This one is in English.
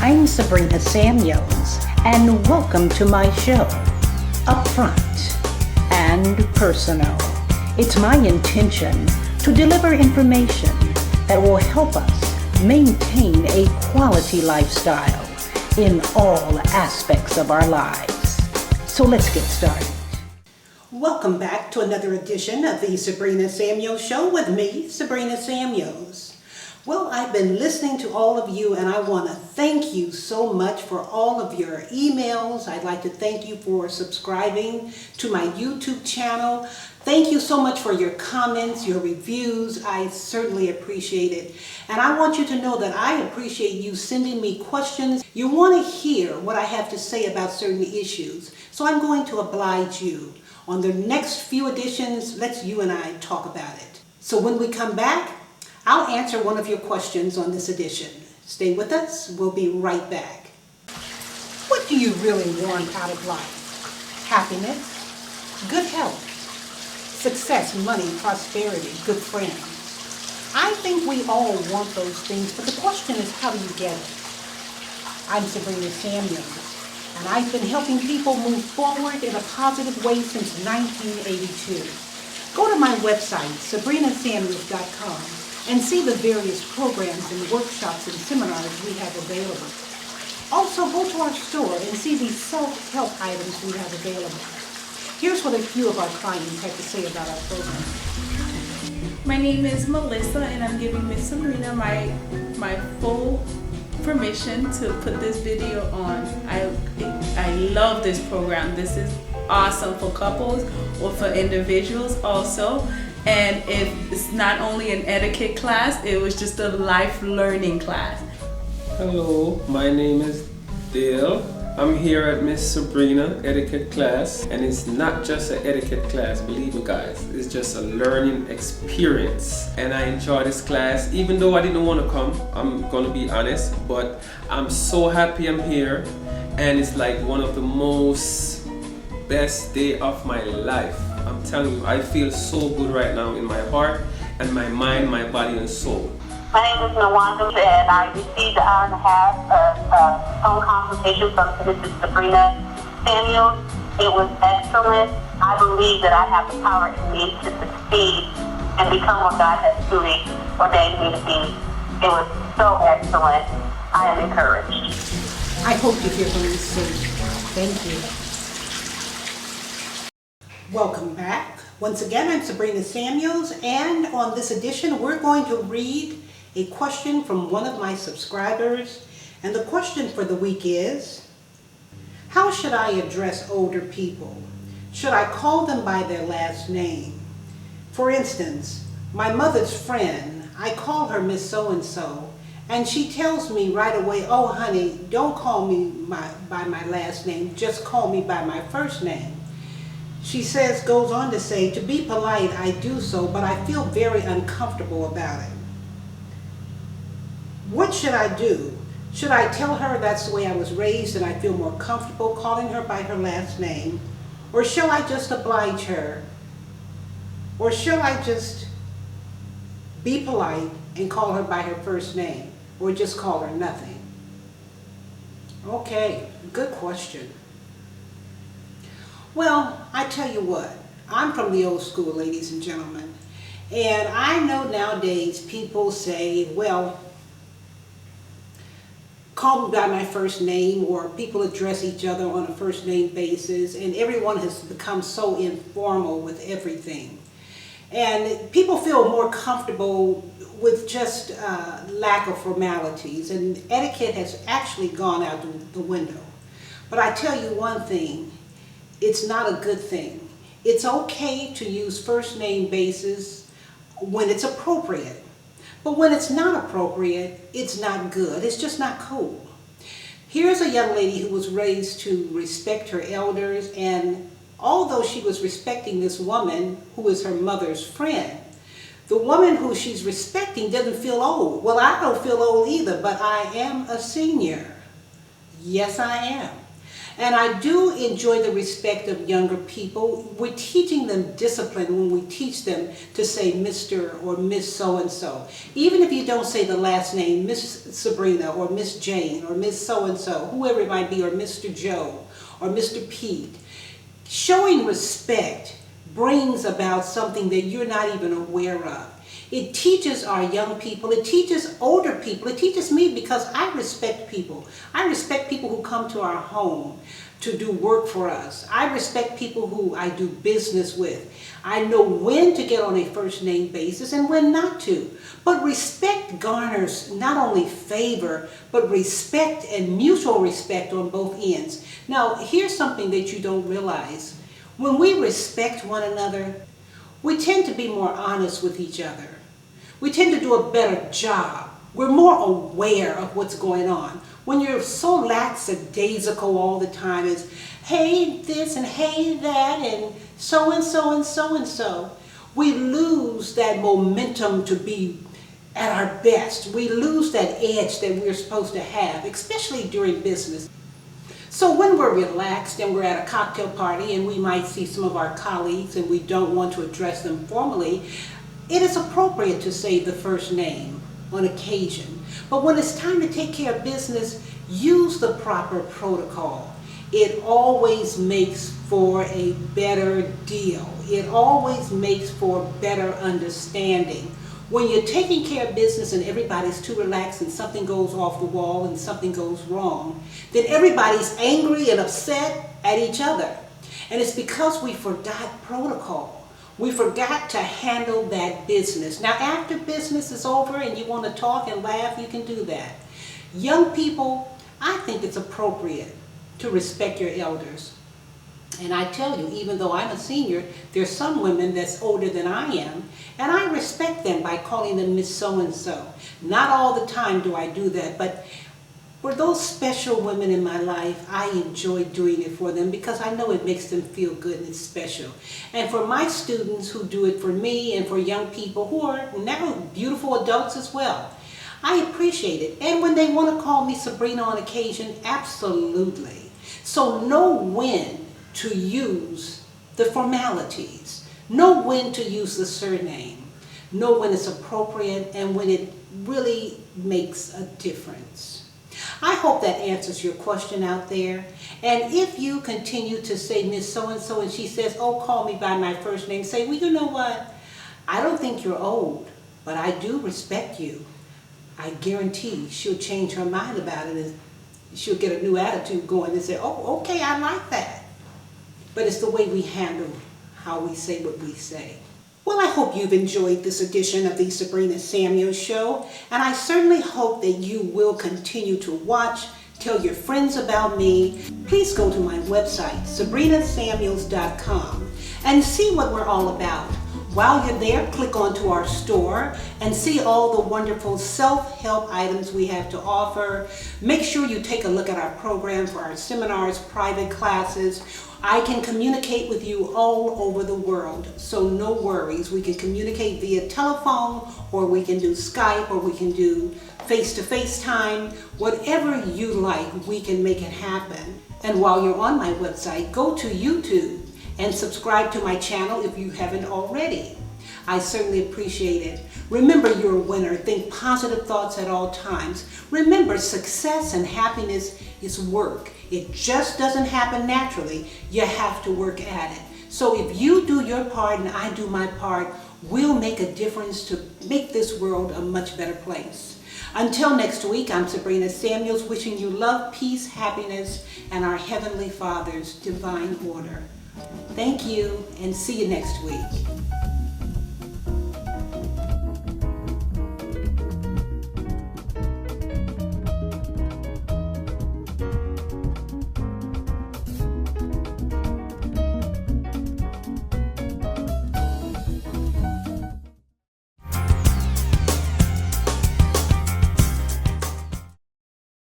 I'm Sabrina Samuels, and welcome to my show, Upfront and Personal. It's my intention to deliver information that will help us maintain a quality lifestyle in all aspects of our lives. So let's get started. Welcome back to another edition of the Sabrina Samuels Show with me, Sabrina Samuels. Well, I've been listening to all of you, and I want to thank you so much for all of your emails. I'd like to thank you for subscribing to my YouTube channel. Thank you so much for your comments, your reviews. I certainly appreciate it. And I want you to know that I appreciate you sending me questions. You want to hear what I have to say about certain issues. So I'm going to oblige you. On the next few editions, let's you and I talk about it. So when we come back, I'll answer one of your questions on this edition. Stay with us. We'll be right back. What do you really want out of life? Happiness, good health, success, money, prosperity, good friends. I think we all want those things, but the question is, how do you get it? I'm Sabrina Samuels, and I've been helping people move forward in a positive way since 1982. Go to my website, sabrinasamuels.com, and see the various programs and workshops and seminars we have available. Also, go to our store and see the self-help items we have available. Here's what a few of our clients had to say about our program. My name is Melissa, and I'm giving Miss Sabrina my full permission to put this video on. I love this program. This is awesome for couples or for individuals also. And it's not only an etiquette class, it was just a life learning class. Hello, my name is Dale. I'm here at Miss Sabrina etiquette class, and it's not just an etiquette class, believe me guys, it's just a learning experience. And I enjoy this class, even though I didn't want to come, I'm gonna be honest, but I'm so happy I'm here, and it's like one of the most best day of my life. I'm telling you, I feel so good right now in my heart and my mind, my body and soul. My name is Nawanda, and I received an hour and a half of phone consultation from Mrs. Sabrina Samuels. It was excellent. I believe that I have the power in me to succeed and become what God has truly ordained me to be. It was so excellent. I am encouraged. I hope to hear from you soon. Thank you. Welcome back. Once again, I'm Sabrina Samuels, and on this edition, we're going to read a question from one of my subscribers. And the question for the week is, how should I address older people? Should I call them by their last name? For instance, my mother's friend, I call her Miss So-and-so, and she tells me right away, oh honey, don't call me by my last name, just call me by my first name. She goes on to say, to be polite, I do so, but I feel very uncomfortable about it. What should I do? Should I tell her that's the way I was raised and I feel more comfortable calling her by her last name? Or shall I just oblige her? Or shall I just be polite and call her by her first name? Or just call her nothing? Okay, good question. Well, I tell you what, I'm from the old school, ladies and gentlemen. And I know nowadays people say, well, call me by my first name, or people address each other on a first name basis, and everyone has become so informal with everything. And people feel more comfortable with just lack of formalities, and etiquette has actually gone out the window. But I tell you one thing, it's not a good thing. It's okay to use first name basis when it's appropriate. But when it's not appropriate, it's not good. It's just not cool. Here's a young lady who was raised to respect her elders, and although she was respecting this woman who is her mother's friend, the woman who she's respecting doesn't feel old. Well, I don't feel old either, but I am a senior. Yes, I am. And I do enjoy the respect of younger people. We're teaching them discipline when we teach them to say Mr. or Miss so-and-so. Even if you don't say the last name, Miss Sabrina or Miss Jane or Miss so-and-so, whoever it might be, or Mr. Joe or Mr. Pete. Showing respect brings about something that you're not even aware of. It teaches our young people, it teaches older people, it teaches me because I respect people. I respect people who come to our home to do work for us. I respect people who I do business with. I know when to get on a first name basis and when not to. But respect garners not only favor, but respect and mutual respect on both ends. Now, here's something that you don't realize. When we respect one another, we tend to be more honest with each other. We tend to do a better job. We're more aware of what's going on. When you're so lackadaisical all the time, it's hey this and hey that and so-and-so and so-and-so, we lose that momentum to be at our best. We lose that edge that we're supposed to have, especially during business. So when we're relaxed and we're at a cocktail party and we might see some of our colleagues and we don't want to address them formally, it is appropriate to say the first name on occasion. But when it's time to take care of business, use the proper protocol. It always makes for a better deal. It always makes for better understanding. When you're taking care of business and everybody's too relaxed and something goes off the wall and something goes wrong, then everybody's angry and upset at each other. And it's because we forgot protocol. We forgot to handle that business. Now, after business is over and you want to talk and laugh, you can do that. Young people, I think it's appropriate to respect your elders. And I tell you, even though I'm a senior, there's some women that's older than I am, and I respect them by calling them Miss So-and-so. Not all the time do I do that, but for those special women in my life, I enjoy doing it for them because I know it makes them feel good and it's special. And for my students who do it for me and for young people who are now beautiful adults as well, I appreciate it. And when they want to call me Sabrina on occasion, absolutely. So know when to use the formalities. Know when to use the surname. Know when it's appropriate and when it really makes a difference. I hope that answers your question out there. And if you continue to say Miss So-and-so and she says, oh, call me by my first name, say, well, you know what? I don't think you're old, but I do respect you. I guarantee she'll change her mind about it and she'll get a new attitude going and say, oh, okay, I like that. But it's the way we handle how we say what we say. Well, I hope you've enjoyed this edition of the Sabrina Samuels Show, and I certainly hope that you will continue to watch, tell your friends about me. Please go to my website, sabrinasamuels.com, and see what we're all about. While you're there, click onto our store and see all the wonderful self-help items we have to offer. Make sure you take a look at our program for our seminars, private classes. I can communicate with you all over the world, so no worries. We can communicate via telephone, or we can do Skype, or we can do face-to-face time. Whatever you like, we can make it happen. And while you're on my website, go to YouTube and subscribe to my channel if you haven't already. I certainly appreciate it. Remember, you're a winner. Think positive thoughts at all times. Remember, success and happiness is work. It just doesn't happen naturally. You have to work at it. So if you do your part and I do my part, we'll make a difference to make this world a much better place. Until next week, I'm Sabrina Samuels, wishing you love, peace, happiness, and our Heavenly Father's divine order. Thank you, and see you next week.